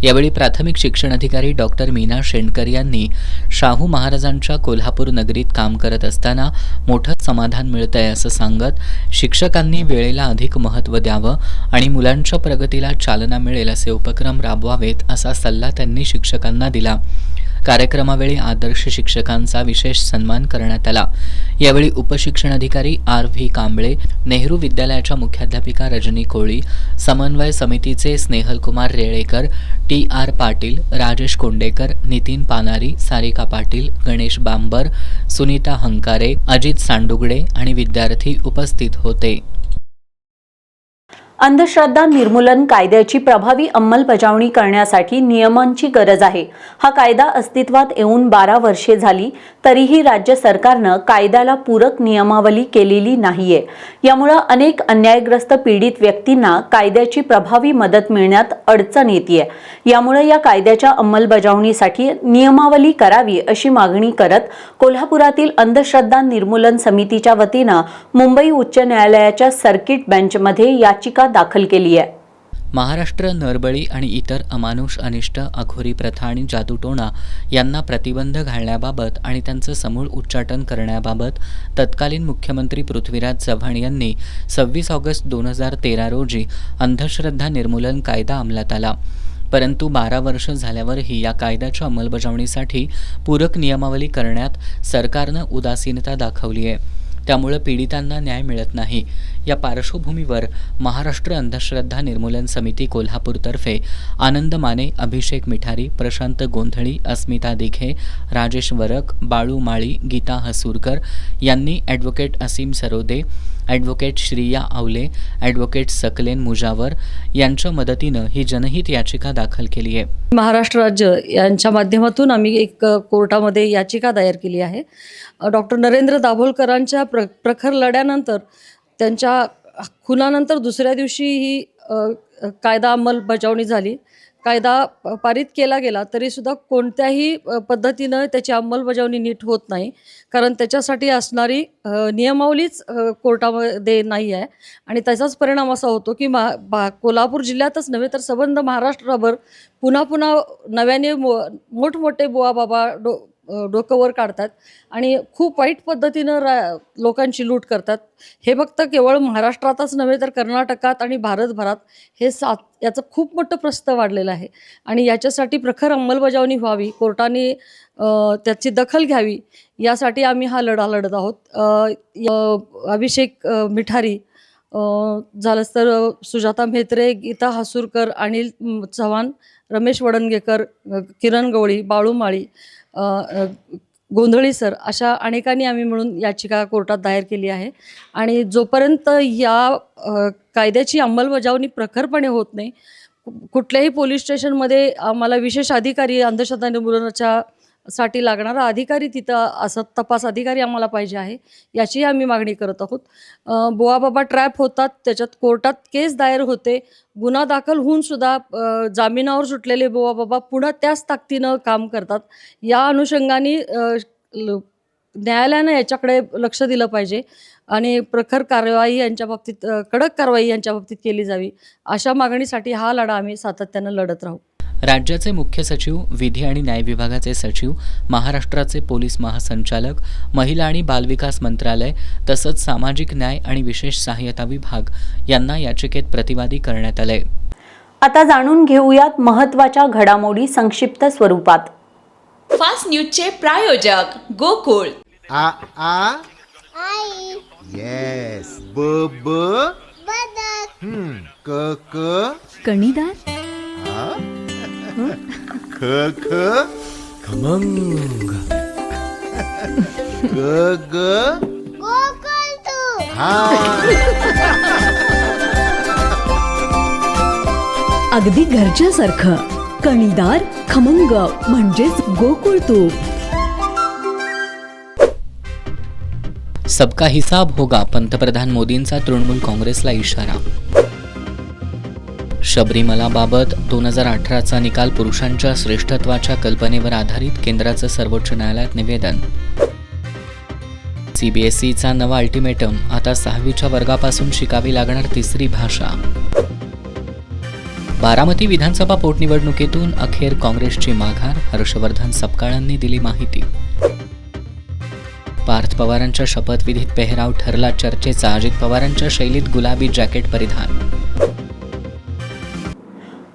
[SPEAKER 2] यावेळी प्राथमिक शिक्षण अधिकारी डॉक्टर मीना शेंडकर यांनी शाहू महाराजांच्या कोल्हापूर नगरीत काम करत असताना मोठं समाधान मिळतंय असं सांगत शिक्षकांनी वेळेला अधिक महत्त्व द्यावं आणि मुलांच्या प्रगतीला चालना मिळेल असे उपक्रम राबवावेत असा सल्ला त्यांनी शिक्षकांना दिला. कार्यक्रमावेळी आदर्श शिक्षकांचा विशेष सन्मान करण्यात आला. यावेळी उपशिक्षणाधिकारी R.V. कांबळे, नेहरू विद्यालयाच्या मुख्याध्यापिका रजनी कोळी, समन्वय समितीचे स्नेहलकुमार रेळेकर, T.R. पाटील, राजेश कोंडेकर, नितीन पानारी, सारिका पाटील, गणेश बांबर, सुनीता हंकारे, अजित सांडुगडे आणि विद्यार्थी उपस्थित होते.
[SPEAKER 1] अंधश्रद्धा निर्मूलन कायद्याची प्रभावी अंमलबजावणी करण्यासाठी नियमांची गरज आहे. हा कायदा अस्तित्वात येऊन 12 वर्षे झाली तरीही राज्य सरकारनं कायद्याला पूरक नियमावली केलेली नाहीये. यामुळे अनेक अन्यायग्रस्त पीडित व्यक्तींना कायद्याची प्रभावी मदत मिळण्यात अडचण येते. यामुळे या कायद्याच्या अंमलबजावणीसाठी नियमावली करावी अशी मागणी करत कोल्हापुरातील अंधश्रद्धा निर्मूलन समितीच्या वतीनं मुंबई उच्च न्यायालयाच्या सर्किट बेंचमध्ये याचिका दाखल केली आहे.
[SPEAKER 2] महाराष्ट्र नरबळी आणि इतर अमानुष अनिष्ट अघोरी प्रथा आणि जादूटोणा यांना प्रतिबंध घालण्याबाबत आणि त्यांचं समूळ उच्चाटन करण्याबाबत तत्कालीन मुख्यमंत्री पृथ्वीराज चव्हाण यांनी 26 ऑगस्ट 2013 रोजी अंधश्रद्धा निर्मूलन कायदा अंमलात आला. परंतु 12 वर्ष झाल्यावरही या कायद्याच्या अंमलबजावणीसाठी पूरक नियमावली करण्यात सरकारनं उदासीनता दाखवली आहे. त्यामुळे पीडितांना न्याय मिळत नाही. या पार्श्वभूमीवर महाराष्ट्र अंधश्रद्धा निर्मूलन समिती कोल्हापूरतर्फे आनंद माने, अभिषेक मिठारी, प्रशांत गोंधळी, अस्मिता दिघे, राजेश वरक, बाळू माळी, गीता हसूरकर यांनी ॲडव्होकेट असीम सरोदे, ॲडव्होकेट श्रिया आवले, ॲडव्होकेट सकलेन मुजावर यांच्या मदतीनं ही जनहित याचिका दाखल केली आहे.
[SPEAKER 12] महाराष्ट्र राज्य यांच्या माध्यमातून आम्ही एक कोर्टामध्ये याचिका दायर केली आहे. डॉक्टर नरेंद्र दाभोलकरांच्या प्रखर लढ्यानंतर त्यांच्या खुनानंतर दुसऱ्या दिवशी ही कायदा अंमलबजावणी झाली. कायदा पारित केला गेला तरीसुद्धा कोणत्याही पद्धतीनं त्याची अंमलबजावणी नीट होत नाही, कारण त्याच्यासाठी असणारी नियमावलीच कोर्टामध्ये नाही आहे. आणि त्याचाच परिणाम असा होतो की कोल्हापूर जिल्ह्यातच नव्हे तर संबंध महाराष्ट्रभर पुन्हा पुन्हा नव्याने मोठमोठे बुवा बाबा डोकं वर काढतात आणि खूप वाईट पद्धतीनं लोकांची लूट करतात. हे फक्त केवळ महाराष्ट्रातच नव्हे तर कर्नाटकात आणि भारतभरात हे याचं खूप मोठं प्रस्थ वाढलेलं आहे. आणि याच्यासाठी प्रखर अंमलबजावणी व्हावी, कोर्टाने त्याची दखल घ्यावी, यासाठी आम्ही हा लढा लढत आहोत. अभिषेक मिठारी झालंच तर सुजाता म्हेत्रे, गीता हसूरकर, अनिल चव्हाण, रमेश वडणगेकर, किरण गवळी, बाळू माळी, गोंधळी सर अशा अनेकांनी आम्ही मिळून याचिका कोर्टात दायर केली आहे. आणि जोपर्यंत या कायद्याची अंमलबजावणी प्रखरपणे होत नाही, कुठल्याही पोलीस स्टेशनमध्ये आम्हाला विशेष अधिकारी अंधश्रद्धा निर्मूलनाच्या साठी लागणारा अधिकारी तिथं असं तपास अधिकारी आम्हाला पाहिजे आहे, याची आम्ही मागणी करत आहोत. बुवा बाबा ट्रॅप होतात, त्याच्यात कोर्टात केस दायर होते, गुन्हा दाखल होऊन सुद्धा जामिनावर सुटलेले बुवा बाबा पुन्हा त्याच ताकदीनं काम करतात. या अनुषंगाने न्यायालयानं याच्याकडे लक्ष दिलं पाहिजे आणि प्रखर कारवाई यांच्या बाबतीत, कडक कारवाई यांच्या बाबतीत केली जावी, अशा मागणीसाठी हा लढा आम्ही सातत्यानं लढत राहू.
[SPEAKER 2] राज्याचे मुख्य सचिव, विधी आणि न्याय विभागाचे सचिव, महाराष्ट्राचे पोलीस महासंचालक, महिला आणि बालविकास मंत्रालय तसंच सामाजिक न्याय आणि विशेष सहाय्यता विभाग यांना याचिकेत प्रतिवादी करण्यात आले.
[SPEAKER 1] आता जाणून घेऊयात महत्त्वाच्या घडामोडी संक्षिप्त स्वरूपात.
[SPEAKER 13] फास्ट न्यूजचे प्रायोजक गोकुळ.
[SPEAKER 14] आ आ आई येस ब ब बदक क क कणीदार ख ख खमंग ग ग गोकुळ
[SPEAKER 13] अगदी घरच्यासारखं. कणीदार खमंग म्हणजेच गोकुळ तूप.
[SPEAKER 2] सबका हिसाब होगा, पंतप्रधान मोदींचा तृणमूल काँग्रेसला इशारा. शबरीमलाबाबत 2018चा निकाल पुरुषांच्या श्रेष्ठत्वाच्या कल्पनेवर आधारित, केंद्राचं सर्वोच्च न्यायालयात निवेदन. सीबीएसईचा नवा अल्टिमेटम, आता 6वीच्या वर्गापासून शिकावी लागणार तिसरी भाषा. बारामती विधानसभा पोटनिवडणुकीतून अखेर काँग्रेसची माघार, हर्षवर्धन सपकाळांनी दिली माहिती. पार्थ पवारांच्या शपथविधीत पेहराव ठरला चर्चेचा, अजित पवारांच्या शैलीत गुलाबी जॅकेट परिधान.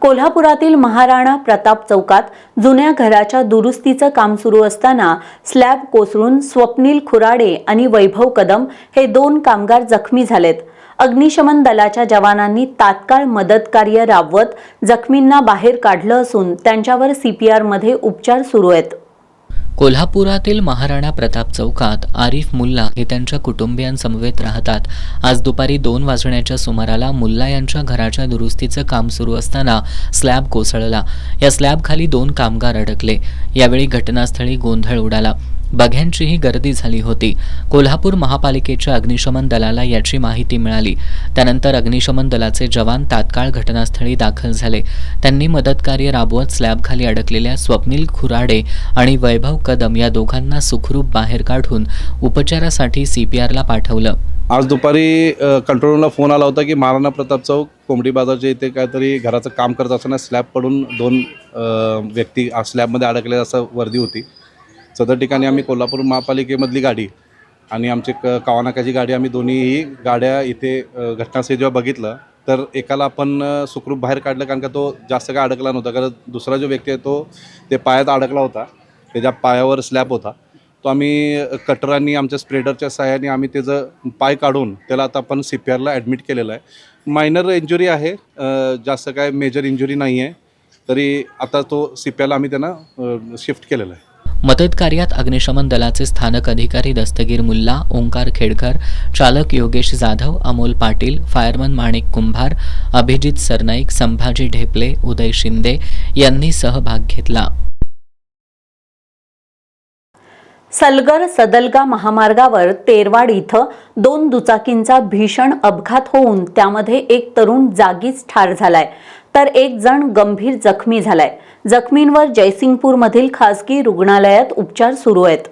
[SPEAKER 1] कोल्हापुरातील महाराणा प्रताप चौकात जुन्या घराच्या दुरुस्तीचं काम सुरू असताना स्लॅब कोसळून स्वप्नील खुराडे आणि वैभव कदम हे 2 कामगार जखमी झालेत. अग्निशमन दलाच्या जवानांनी तात्काळ मदत कार्य राबवत जखमींना बाहेर काढलं असून त्यांच्यावर CPR-मध्ये उपचार सुरू आहेत.
[SPEAKER 2] कोल्हापुरातील महाराणा प्रताप चौकात आरिफ मुल्ला हे त्यांच्या कुटुंबियांसमवेत राहतात. आज दुपारी 2 वाजण्याच्या सुमाराला मुल्ला यांच्या घराच्या दुरुस्तीचं काम सुरू असताना स्लॅब कोसळला. या स्लॅबखाली 2 कामगार अडकले. यावेळी घटनास्थळी गोंधळ उडाला. बघ्यांचीही गर्दी झाली होती. कोल्हापूर महापालिकेच्या अग्निशमन दलाला याची माहिती मिळाली. त्यानंतर अग्निशमन दलाचे जवान तात्काळ घटनास्थळी दाखल झाले. त्यांनी मदतकार्य राबवत स्लॅबखाली अडकलेल्या स्वप्नील खुराडे आणि वैभव कदम या दोघांना सुखरूप बाहेर काढून उपचारासाठी CPR-ला पाठवलं.
[SPEAKER 15] आज दुपारी कंट्रोल रूमला फोन आला होता की महाराणा प्रताप चौक कोंबडी बाजारच्या इथे काहीतरी घराचं काम करत असताना स्लॅब पडून 2 व्यक्ती स्लॅबमध्ये अडकले असं वर्दी होती. सदर ठिकाणी आम्ही कोल्हापूर महापालिकेमधली गाडी आणि आमची कावानाकाची गाडी, आम्ही दोन्हीही गाड्या इथे घटनास्थळी जेव्हा बघितलं तर एकाला आपण सुखरूप बाहेर काढलं, कारण का तो जास्त काय अडकला नव्हता. कारण दुसरा जो व्यक्ती आहे तो ते पायात अडकला होता, त्याच्या पायावर स्लॅब होता. तो आम्ही कटरांनी आमच्या स्प्रेडरच्या सहाय्याने आम्ही त्याचं पाय काढून त्याला आता आपण CPR-ला ॲडमिट केलेलं आहे. मायनर इंजुरी आहे, जास्त काय मेजर इंजुरी नाही आहे. तरी आता तो CPR-ला आम्ही त्यांना शिफ्ट केलेला आहे.
[SPEAKER 2] मदत कार्यात अग्निशमन दलाचे स्थानक अधिकारी दस्तगीर मुल्ला, ओंकार खेडकर, चालक योगेश जाधव, अमोल पाटील, फायरमन माणिक कुंभार, अभिजित सरनाईक, संभाजी ढेपले, उदय शिंदे यांनी सहभाग घेतला.
[SPEAKER 1] सलगर सदलगा महामार्गावर तेरवाड इथं 2 दुचाकींचा भीषण अपघात होऊन त्यामध्ये एक तरुण जागीच ठार झालाय तर एक जण गंभीर जखमी झालाय. जखमींवर जयसिंगपूरमधील खासगी रुग्णालयात उपचार सुरू आहेत.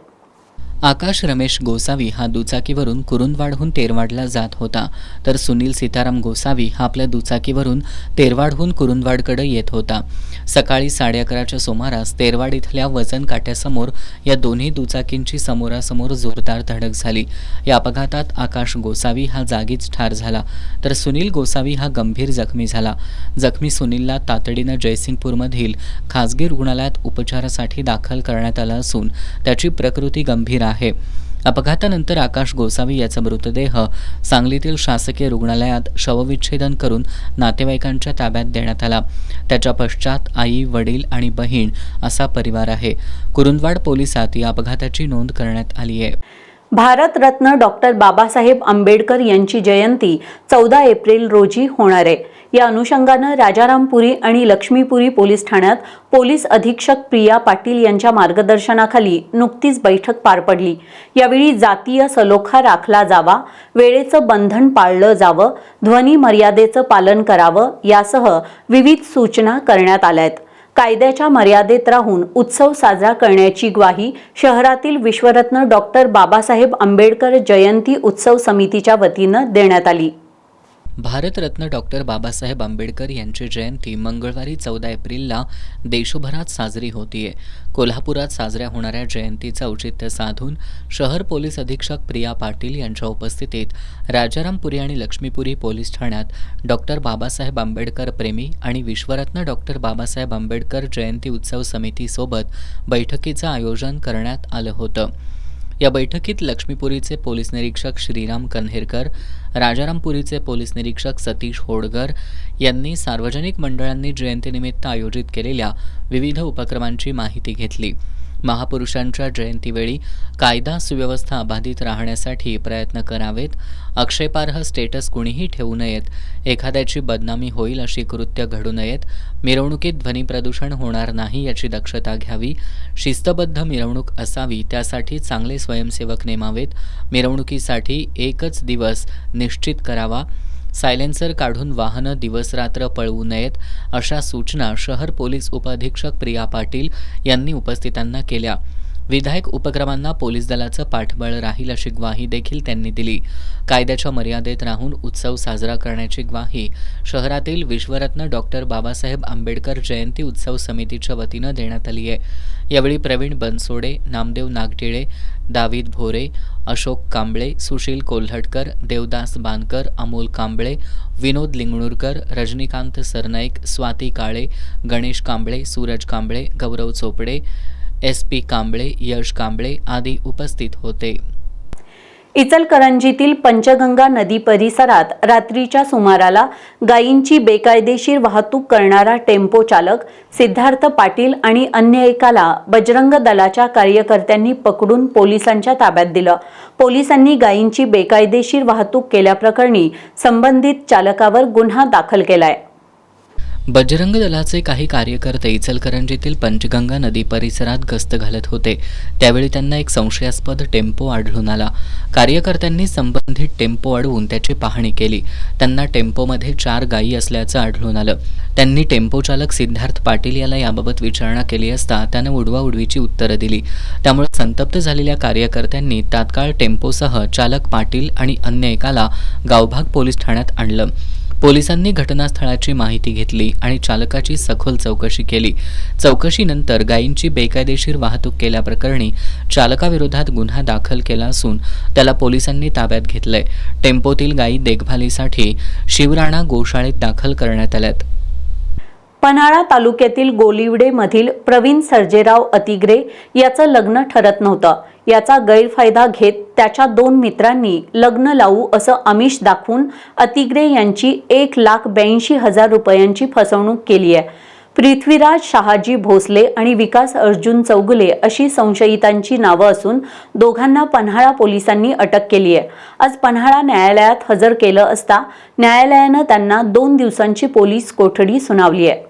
[SPEAKER 2] आकाश रमेश गोसावी हा दुचाकीवरून कुरुंदवाडहून तेरवाडला जात होता, तर सुनील सीताराम गोसावी हा आपल्या दुचाकीवरून तेरवाडहून कुरुंदवाडकडे येत होता. सकाळी 11:30च्या सुमारास तेरवाड इथल्या वजन काट्यासमोर या दोन्ही दुचाकींची समोरासमोर जोरदार धडक झाली. या अपघातात आकाश गोसावी हा जागीच ठार झाला, तर सुनील गोसावी हा गंभीर जखमी झाला. जखमी सुनीलला तातडीनं जयसिंगपूरमधील खासगी रुग्णालयात उपचारासाठी दाखल करण्यात आलं असून त्याची प्रकृती गंभीर आहे. अपघातानंतर आकाश गोसावी याचा मृतदेह सांगलीतील शासकीय रुग्णालयात शवविच्छेदन करून नातेवाईकांच्या ताब्यात देण्यात आला. त्याच्या पश्चात आई, वडील आणि बहीण असा परिवार आहे. कुरुंदवाड पोलिसात या अपघाताची नोंद करण्यात आली आहे.
[SPEAKER 1] भारतरत्न डॉक्टर बाबासाहेब आंबेडकर यांची जयंती 14 एप्रिल रोजी होणार आहे. या अनुषंगानं राजारामपुरी आणि लक्ष्मीपुरी पोलीस ठाण्यात पोलीस अधीक्षक प्रिया पाटील यांच्या मार्गदर्शनाखाली नुकतीच बैठक पार पडली. यावेळी जातीय सलोखा राखला जावा, वेळेचं बंधन पाळलं जावं, ध्वनी मर्यादेचं पालन करावं यासह विविध सूचना करण्यात आल्यात. कायद्याच्या मर्यादेत राहून उत्सव साजरा करण्याची ग्वाही शहरातील विश्वरत्न डॉक्टर बाबासाहेब आंबेडकर जयंती उत्सव समितीच्या वतीनं देण्यात आली.
[SPEAKER 2] भारतरत्न डॉक्टर बाबासाहेब आंबेडकर यांची जयंती मंगळवारी 14 एप्रिलला देशभरात साजरी होतीये. कोल्हापुरात साजऱ्या होणाऱ्या जयंतीचं औचित्य साधून शहर पोलीस अधीक्षक प्रिया पाटील यांच्या उपस्थितीत राजारामपुरी आणि लक्ष्मीपुरी पोलीस ठाण्यात डॉक्टर बाबासाहेब आंबेडकर प्रेमी आणि विश्वरत्न डॉक्टर बाबासाहेब आंबेडकर जयंती उत्सव समितीसोबत बैठकीचं आयोजन करण्यात आलं होतं. या बैठकीत लक्ष्मीपुरीचे पोलीस निरीक्षक श्रीराम कन्हेरकर, राजारामपुरीचे पोलीस निरीक्षक सतीश होडगर यांनी सार्वजनिक मंडळांनी जयंतीनिमित्त आयोजित केलेल्या विविध उपक्रमांची माहिती घेतली. महापुरुषांच्या जयंतीवेळी कायदा सुव्यवस्था बाधित राहण्यासाठी प्रयत्न करावेत. आक्षेपार्ह स्टेटस कुणीही ठेवू नयेत. एखाद्याची बदनामी होईल अशी कृत्य घडू नयेत. मिरवणुकीत ध्वनी प्रदूषण होणार नाही याची दक्षता घ्यावी. शिस्तबद्ध मिरवणूक असावी, त्यासाठी चांगले स्वयंसेवक नेमावेत. मिरवणुकीसाठी एकच दिवस निश्चित करावा. सायलेन्सर काढून वाहनं दिवसरात्र पळवू नयेत, अशा सूचना शहर पोलीस उपअधीक्षक प्रिया पाटील यांनी उपस्थितांना केल्या. विधायक उपक्रमांना पोलीस दलाचं पाठबळ राहील अशी ग्वाही देखील त्यांनी दिली. कायद्याच्या मर्यादेत राहून उत्सव साजरा करण्याची ग्वाही शहरातील विश्वरत्न डॉक्टर बाबासाहेब आंबेडकर जयंती उत्सव समितीच्या वतीनं देण्यात आली आहे. यावेळी प्रवीण बनसोडे, नामदेव नागटिळे, दावीद भोरे, अशोक कांबळे, सुशील कोल्हटकर, देवदास बानकर, अमोल कांबळे, विनोद लिंगणूरकर, रजनीकांत सरनाईक, स्वाती काळे, गणेश कांबळे, सूरज कांबळे, गौरव चोपडे, SP कांबळे, यश कांबळे आदी उपस्थित होते.
[SPEAKER 1] इचलकरंजीतील पंचगंगा नदी परिसरात रात्रीच्या सुमाराला गायींची बेकायदेशीर वाहतूक करणारा टेम्पो चालक सिद्धार्थ पाटील आणि अन्य एकाला बजरंग दलाच्या कार्यकर्त्यांनी पकडून पोलिसांच्या ताब्यात दिलं. पोलिसांनी गायींची बेकायदेशीर वाहतूक केल्याप्रकरणी संबंधित चालकावर गुन्हा दाखल केलाय.
[SPEAKER 2] बजरंग दलाचे काही कार्यकर्ते इचलकरंजीतील पंचगंगा नदी परिसरात गस्त घालत होते. त्यावेळी त्यांना एक संशयास्पद टेम्पो आढळून आला. कार्यकर्त्यांनी संबंधित टेम्पो अडवून त्याची पाहणी केली. त्यांना टेम्पोमध्ये 4 गायी असल्याचं आढळून आलं. त्यांनी टेम्पो चालक सिद्धार्थ पाटील याला याबाबत विचारणा केली असता त्यानं उडवाउडवीची उत्तरं दिली. त्यामुळे संतप्त झालेल्या कार्यकर्त्यांनी तात्काळ टेम्पोसह चालक पाटील आणि अन्य एकाला गावभाग पोलीस ठाण्यात आणलं. पोलिसांनी घटनास्थळाची माहिती घेतली आणि चालकाची सखोल चौकशी केली. चौकशीनंतर गायींची बेकायदेशीर वाहतूक केल्याप्रकरणी चालकाविरोधात गुन्हा दाखल केला असून त्याला पोलिसांनी ताब्यात घेतलंय. टेम्पोतील गायी देखभालीसाठी शिवराणा गोशाळेत दाखल करण्यात आल्यात.
[SPEAKER 1] पन्हाळा तालुक्यातील गोलिवडेमधील प्रवीण सर्जेराव अतिग्रे याचं लग्न ठरत नव्हतं. याचा गैरफायदा घेत त्याच्या 2 मित्रांनी लग्न लावू असं आमिष दाखवून अतिग्रे यांची 1,82,000 रुपयांची फसवणूक केली आहे. पृथ्वीराज शहाजी भोसले आणि विकास अर्जुन चौगुले अशी संशयितांची नावं असून दोघांना पन्हाळा पोलिसांनी अटक केली आहे. आज पन्हाळा न्यायालयात हजर केलं असता न्यायालयानं त्यांना 2 दिवसांची पोलीस कोठडी सुनावली आहे.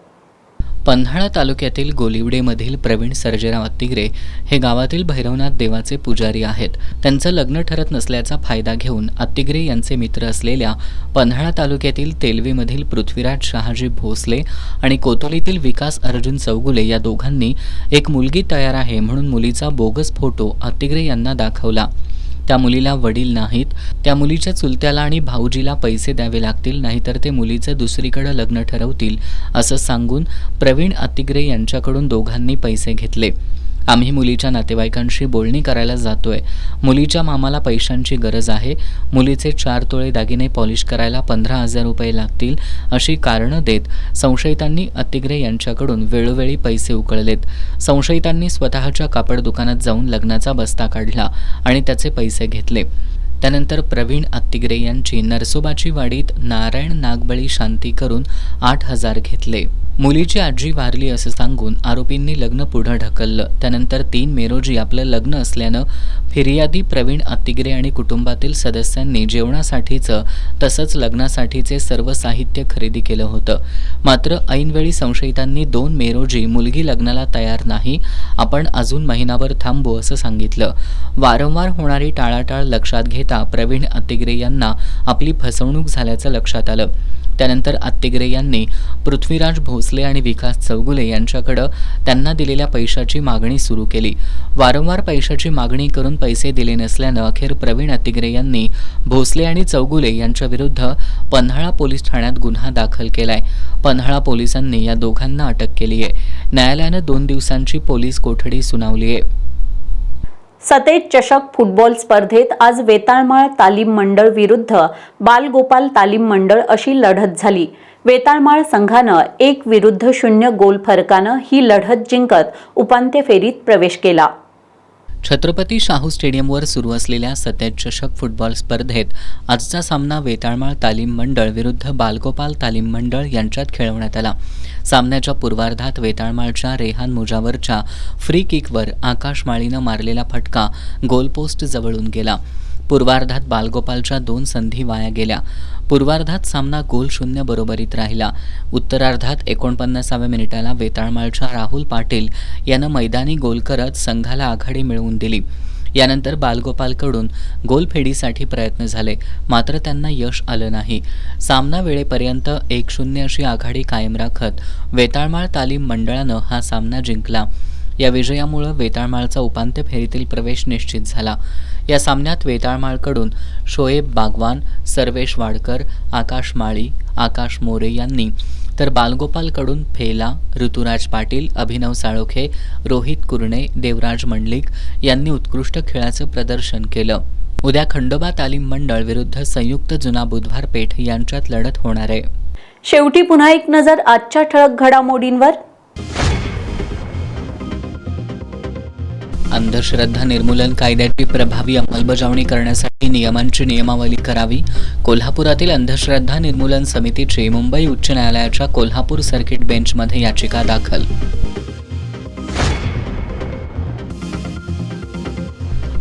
[SPEAKER 2] पन्हाळा तालुक्यातील गोलिवडेमधील प्रवीण सर्जेराव अत्तिग्रे हे गावातील भैरवनाथ देवाचे पुजारी आहेत. त्यांचं लग्न ठरत नसल्याचा फायदा घेऊन अत्तिग्रे यांचे मित्र असलेल्या पन्हाळा तालुक्यातील तेलवीमधील पृथ्वीराज शहाजी भोसले आणि कोतोलीतील विकास अर्जुन चौगुले या दोघांनी एक मुलगी तयार आहे म्हणून मुलीचा बोगस फोटो अत्तिग्रे यांना दाखवला. त्या मुलीला वडील नाहीत. त्या मुलीच्या चुलत्याला आणि भाऊजीला पैसे द्यावे लागतील, नाहीतर ते मुलीचं दुसरीकडे लग्न ठरवतील असं सांगून प्रवीण अत्तिग्रे यांच्याकडून दोघांनी पैसे घेतले. आम्ही मुलीच्या नातेवाईकांशी बोलणी करायला जातोय. मुलीच्या मामाला पैशांची गरज आहे. मुलीचे 4 तोळे दागिने पॉलिश करायला 15,000 रुपये लागतील अशी कारणं देत संशयितांनी अत्तिग्रे यांच्याकडून वेळोवेळी पैसे उकळलेत. संशयितांनी स्वतःच्या कापड दुकानात जाऊन लग्नाचा बस्ता काढला आणि त्याचे पैसे घेतले. त्यानंतर प्रवीण अत्तिग्रे यांची नरसोबाची वाडीत नारायण नागबळी शांती करून 8,000 घेतले. मुलीची आजी वारली असं सांगून आरोपींनी लग्न पुढं ढकललं. त्यानंतर 3 मे रोजी आपलं लग्न असल्यानं फिर्यादी प्रवीण अत्तिग्रे आणि कुटुंबातील सदस्यांनी जेवणासाठीचं तसंच लग्नासाठीचे सर्व साहित्य खरेदी केलं होतं. मात्र ऐनवेळी संशयितांनी 2 मे रोजी मुलगी लग्नाला तयार नाही, आपण अजून महिनाभर थांबू असं सांगितलं. वारंवार होणारी टाळाटाळ लक्षात घेता प्रवीण अत्तिग्रे यांना आपली फसवणूक झाल्याचं लक्षात आलं. त्यानंतर अत्तिग्रे यांनी पृथ्वीराज भोसले आणि विकास चौगुले यांच्याकडं त्यांना दिलेल्या पैशाची मागणी सुरू केली. वारंवार पैशाची मागणी करून पैसे दिले नसल्यानं अखेर प्रवीण अत्तिग्रे यांनी भोसले आणि चौगुले यांच्या विरुद्ध पन्हाळा पोलीस ठाण्यात गुन्हा दाखल केलाय. पन्हाळा पोलिसांनी या दोघांना अटक केली आहे. न्यायालयानं 2 दिवसांची पोलीस कोठडी सुनावली आहे.
[SPEAKER 1] सतेज चषक फुटबॉल स्पर्धेत आज वेताळमाळ तालीम मंडळ विरुद्ध बालगोपाल तालीम मंडळ अशी लढत झाली. वेताळमाळ संघानं 1-0 गोल फरकानं ही लढत जिंकत उपांत्य फेरीत प्रवेश केला.
[SPEAKER 2] छत्रपती शाहू स्टेडियमवर सुरू असलेल्या सतेज चषक फुटबॉल स्पर्धेत आजचा सामना वेताळमाळ तालीम मंडळ विरुद्ध बालगोपाल तालीम मंडळ यांच्यात खेळवण्यात आला. सामन्याच्या पूर्वार्धात वेताळमाळच्या रेहान मुजावरच्या फ्री किकवर आकाश माळीनं मारलेला फटका गोलपोस्ट जवळून गेला. पूर्वार्धात बालगोपालच्या 2 संधी वाया गेल्या. पूर्वार्धात सामना गोल 0 बरोबरीत राहिला. उत्तरार्धात 49व्या मिनिटाला वेताळमाळच्या राहुल पाटील यानं मैदानी गोल करत संघाला आघाडी मिळवून दिली. यानंतर बालगोपालकडून गोलफेडीसाठी प्रयत्न झाले, मात्र त्यांना यश आलं नाही. सामना वेळेपर्यंत 1-0 अशी आघाडी कायम राखत वेताळमाळ तालीम मंडळानं हा सामना जिंकला. या विजयामुळे वेताळमाळचा उपांत्य फेरीतील प्रवेश निश्चित झाला. या सामन्यात वेताळमाळकडून शोएब बागवान, सर्वेश वाडकर, आकाश माळी, आकाश मोरे यांनी, तर बालगोपालकडून फेला, ऋतुराज पाटील, अभिनव साळोखे, रोहित कुरणे, देवराज मंडलिक यांनी उत्कृष्ट खेळाचं प्रदर्शन केलं. उद्या खंडोबा तालीम मंडळ विरुद्ध संयुक्त जुना बुधवार पेठ यांच्यात लढत होणार आहे.
[SPEAKER 1] शेवटी पुन्हा एक नजर आजच्या ठळक घडामोडींवर.
[SPEAKER 2] अंधश्रद्धा निर्मूलन कायद्याची प्रभावी अंमलबजावणी करण्यासाठी नियमांची नियमावली करावी. कोल्हापुरातील अंधश्रद्धा निर्मूलन समितीची मुंबई उच्च न्यायालयाच्या कोल्हापूर सर्किट बेंचमध्ये याचिका दाखल.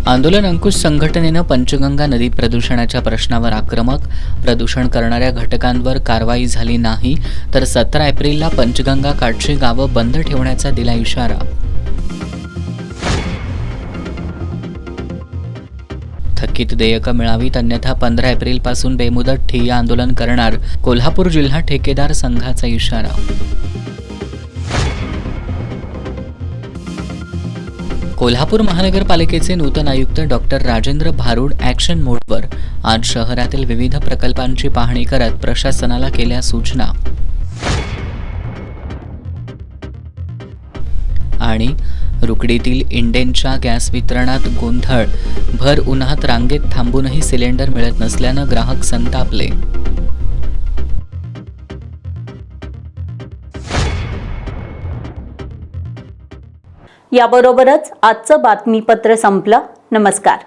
[SPEAKER 2] आंदोलन अंकुश संघटनेनं पंचगंगा नदी प्रदूषणाच्या प्रश्नावर आक्रमक. प्रदूषण करणाऱ्या घटकांवर कारवाई झाली नाही तर 17 एप्रिलला पंचगंगा काठची गावं बंद ठेवण्याचा दिला इशारा. थकीत देयकं मिळावीत अन्यथा 15 एप्रिलपासून बेमुदत ठिय्या आंदोलन करणार. कोल्हापूर जिल्हा ठेकेदार संघाचा इशारा. कोल्हापूर महानगरपालिकेचे नूतन आयुक्त डॉक्टर राजेंद्र भारूड ॲक्शन मोडवर. आज शहरातील विविध प्रकल्पांची पाहणी करत प्रशासनाला केल्या सूचना. आणि रुकडीतील इंडेनच्या गॅस वितरणात गोंधळ. भर उन्हात रांगेत थांबूनही सिलेंडर मिळत नसल्यानं ग्राहक संतापले.
[SPEAKER 1] याबरोबरच आजचं बातमीपत्र संपलं. नमस्कार.